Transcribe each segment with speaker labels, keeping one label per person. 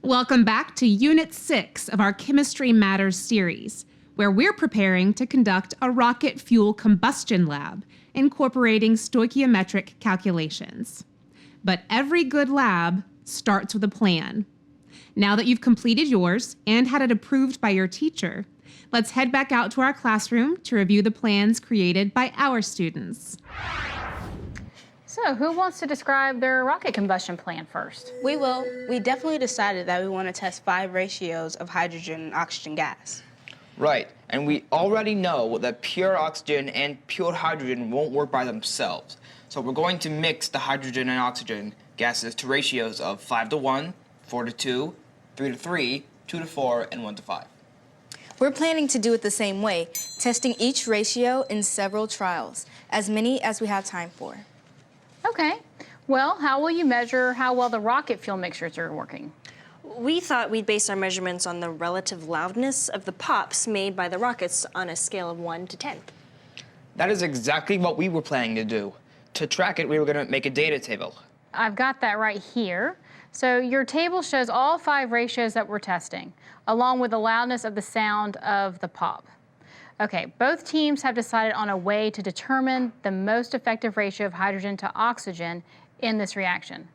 Speaker 1: Welcome back to Unit 6 of our Chemistry Matters series, where we're preparing to conduct a rocket fuel combustion lab, incorporating stoichiometric calculations. But every good lab starts with a plan. Now that you've completed yours and had it approved by your teacher, let's head back out to our classroom to review the plans created by our students.
Speaker 2: So, who wants to describe their rocket combustion plan first?
Speaker 3: We will. We definitely decided that we want to test 5 ratios of hydrogen and oxygen gas.
Speaker 4: Right, and we already know that pure oxygen and pure hydrogen won't work by themselves. So we're going to mix the hydrogen and oxygen gases to ratios of 5:1, 4:2, 3:3, 2:4, and 1:5.
Speaker 5: We're planning to do it the same way, testing each ratio in several trials, as many as we have time for.
Speaker 2: Okay. Well, how will you measure how well the rocket fuel mixtures are working?
Speaker 6: We thought we'd base our measurements on the relative loudness of the pops made by the rockets on a scale of 1 to 10.
Speaker 4: That is exactly what we were planning to do. To track it, we were going to make a data table.
Speaker 2: I've got that right here. So your table shows all 5 ratios that we're testing, along with the loudness of the sound of the pop. Okay, both teams have decided on a way to determine the most effective ratio of hydrogen to oxygen in this reaction.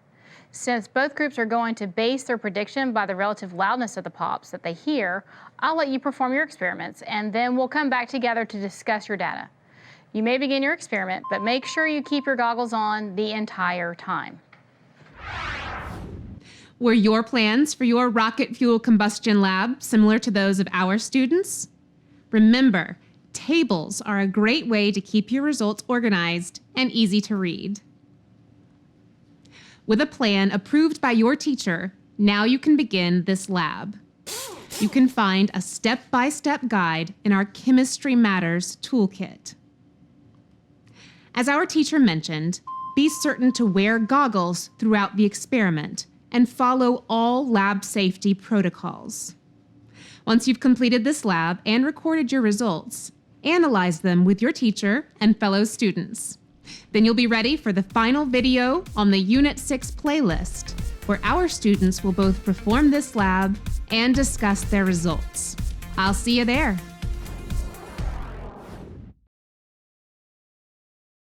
Speaker 2: Since both groups are going to base their prediction by the relative loudness of the pops that they hear, I'll let you perform your experiments, and then we'll come back together to discuss your data. You may begin your experiment, but make sure you keep your goggles on the entire time.
Speaker 1: Were your plans for your rocket fuel combustion lab similar to those of our students? Remember, tables are a great way to keep your results organized and easy to read. With a plan approved by your teacher, now you can begin this lab. You can find a step-by-step guide in our Chemistry Matters toolkit. As our teacher mentioned, be certain to wear goggles throughout the experiment and follow all lab safety protocols. Once you've completed this lab and recorded your results, analyze them with your teacher and fellow students. Then you'll be ready for the final video on the Unit 6 playlist, where our students will both perform this lab and discuss their results. I'll see you there.